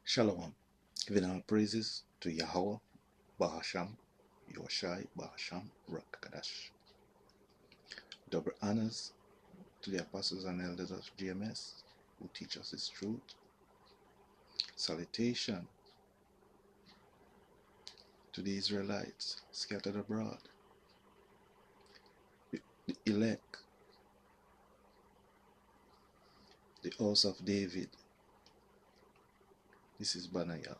Shalom, giving all praises to Yahweh, Bahasham, Yoshai, Bahasham, Rakadash. Double honors to the apostles and elders of GMS who teach us His truth. Salutation to the Israelites scattered abroad, the elect, the house of David. This is Banayah.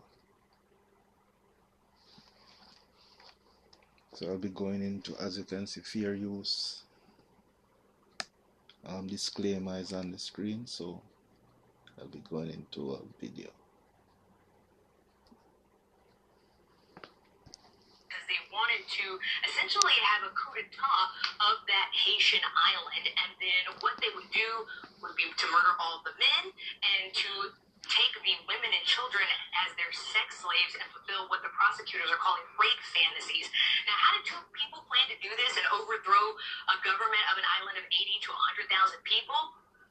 So I'll be going into, as you can see, fair use. Disclaimer is on the screen, so I'll be going into a video. They wanted to essentially have a coup d'etat of that Haitian island, and then what they would do would be to murder all the men and to take the women and children as their sex slaves and fulfill what the prosecutors are calling rape fantasies. Now, how did two people plan to do this and overthrow a government of an island of 80 to 100,000 people?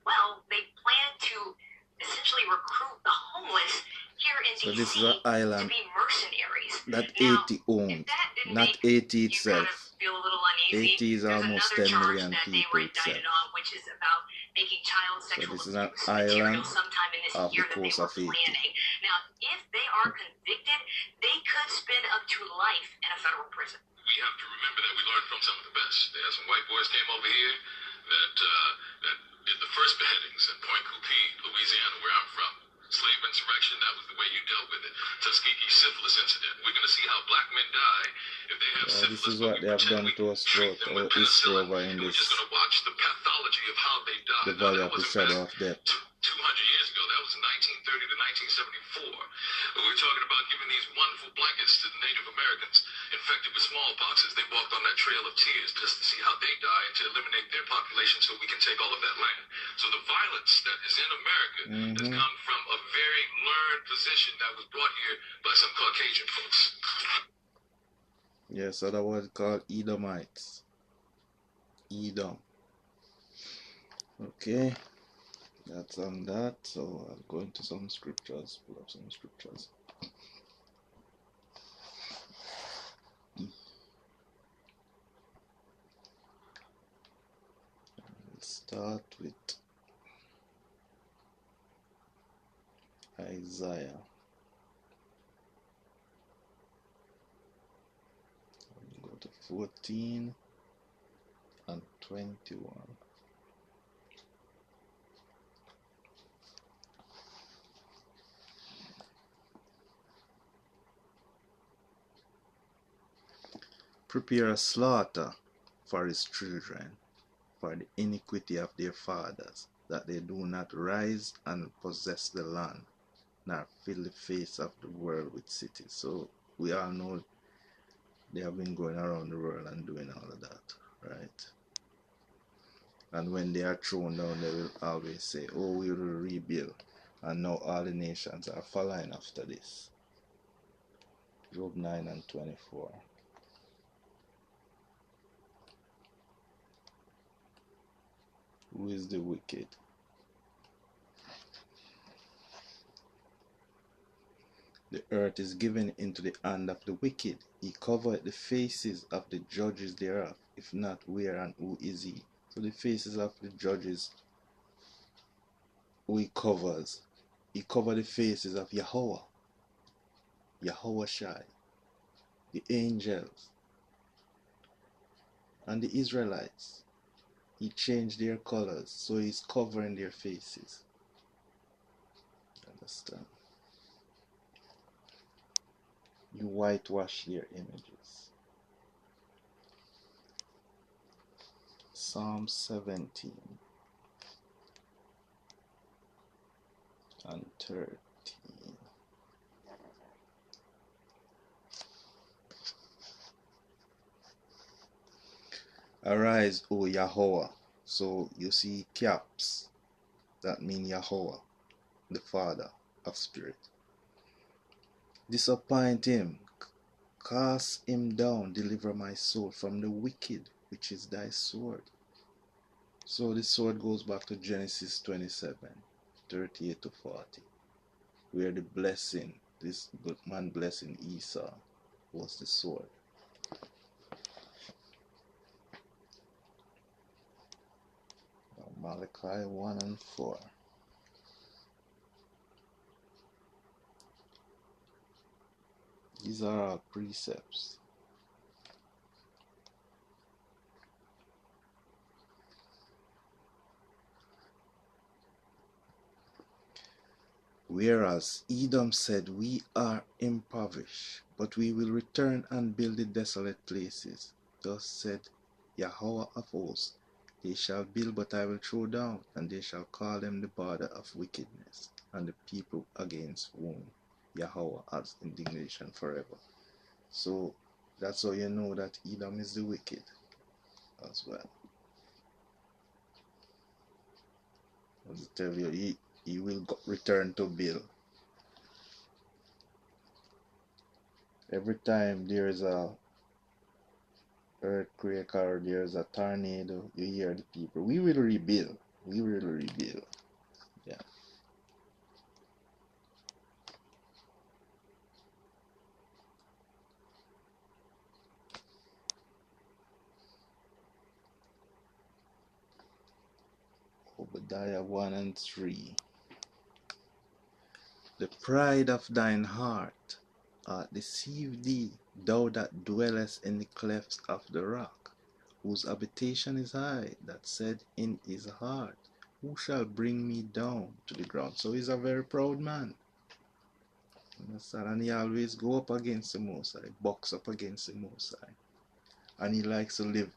Well, they planned to essentially recruit the homeless here in So DC this is an island to be mercenaries. that Now, 80 owned, if that didn't not make 80 you kind of itself. feel a little uneasy, 80 is there's almost another 10 charge million that they people were indicted itself. on, which is about making child So sexual this is an abuse material island sometime in this off year the that they coast were of Haiti. planning. Now, if they are convicted, they could spend up to life in a federal prison. We have to remember that we learned from some of the best. There are some white boys came over here that did the first beheadings in Point Coupee, Louisiana, where I'm from. Slave insurrection, that was the way you dealt with it. Tuskegee syphilis incident. We're going to see how black men die if they have syphilis. This is what they have done to us throughout our history over in We're this, just going to watch the pathology of how they died. the valley of the shadow of death. 200 years ago, that was 1930 to 1974. We're talking about giving these wonderful blankets to the Native Americans infected with smallpox as they walked on that trail of tears just to see how they die and to eliminate their population so we can take all of that land. So the violence that is in America has come from a very learned position that was brought here by some Caucasian folks. Yes, other word called Edomites. Edom. Okay. That's on that. So I'll go into some scriptures, pull up some scriptures. We'll start with Isaiah. I'll go to 14 and 21. Prepare a slaughter for his children, for the iniquity of their fathers, that they do not rise and possess the land, nor fill the face of the world with cities. So we all know they have been going around the world and doing all of that, right? And when they are thrown down, they will always say, oh, we will rebuild. And now all the nations are following after this. Job 9 and 24. Who is the wicked? The earth is given into the hand of the wicked. He covered the faces of the judges thereof. If not, where and who is he? So the faces of the judges, who he covers. He covered the faces of Yahweh, Yahweh Shai, the angels, and the Israelites. He changed their colors, so he's covering their faces. Understand? You whitewash their images. Psalm 17 and 13. Arise, O Yahweh. So you see caps, that mean Yahweh, the Father of Spirit. Disappoint him, cast him down, deliver my soul from the wicked, which is thy sword. So the sword goes back to Genesis 27, 38 to 40. where the blessing, this man blessing Esau, was the sword. Malachi 1 and 4. These are our precepts. Whereas Edom said, we are impoverished, but we will return and build the desolate places. Thus said Yahweh of hosts, they shall build, but I will throw down, and they shall call them the border of wickedness, and the people against whom Yahweh has indignation forever. So that's how you know that Edom is the wicked as well. As I tell you, he will return to build. Every time there is a earthquake or there's a tornado, you hear the people, we will rebuild. We will rebuild. Yeah. Obadiah 1 and 3. The pride of thine heart hath deceived thee, thou that dwellest in the clefts of the rock, whose habitation is high, that said in his heart, who shall bring me down to the ground? So he's a very proud man. Understand? And he always go up against the Most High, box up against the Most High. And he likes to live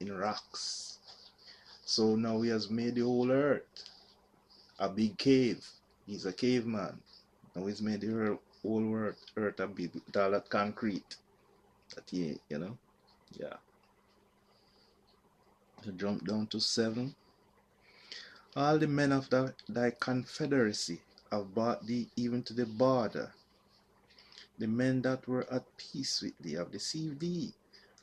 in rocks. So now he has made the whole earth a big cave. He's a caveman. Now he's made the whole earth a big, with all that concrete. That he, you know, yeah. So jump down to 7. All the men of thy confederacy have brought thee even to the border. The men that were at peace with thee have deceived thee,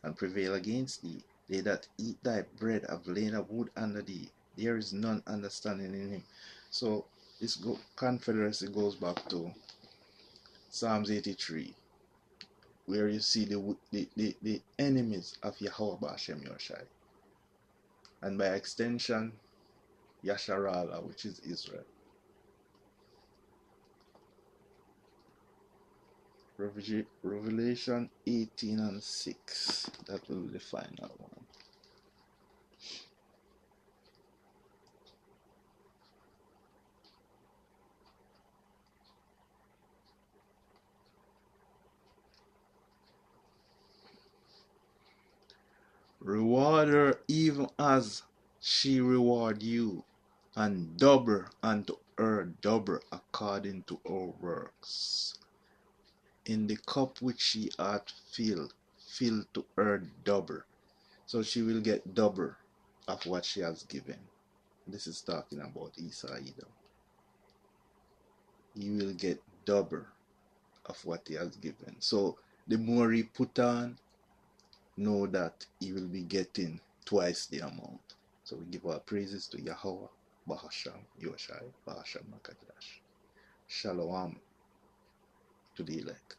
and prevail against thee. They that eat thy bread have lain a wood under thee. There is none understanding in him. So this confederacy goes back to Psalms 83, where you see the enemies of Yahweh Ba'ashem Yoshai, and by extension Yasharala, which is Israel. Revelation 18 and 6. That will be the final one. Reward her even as she reward you, and double unto her double according to her works. In the cup which she hath filled, fill to her double. So she will get double of what she has given. This is talking about Esau Edom. He will get double of what he has given. So the more he put on, know that he will be getting twice the amount. So we give our praises to Yahweh, Bahasham, Yoshai, Bahasham Makadash. Shalom to the elect.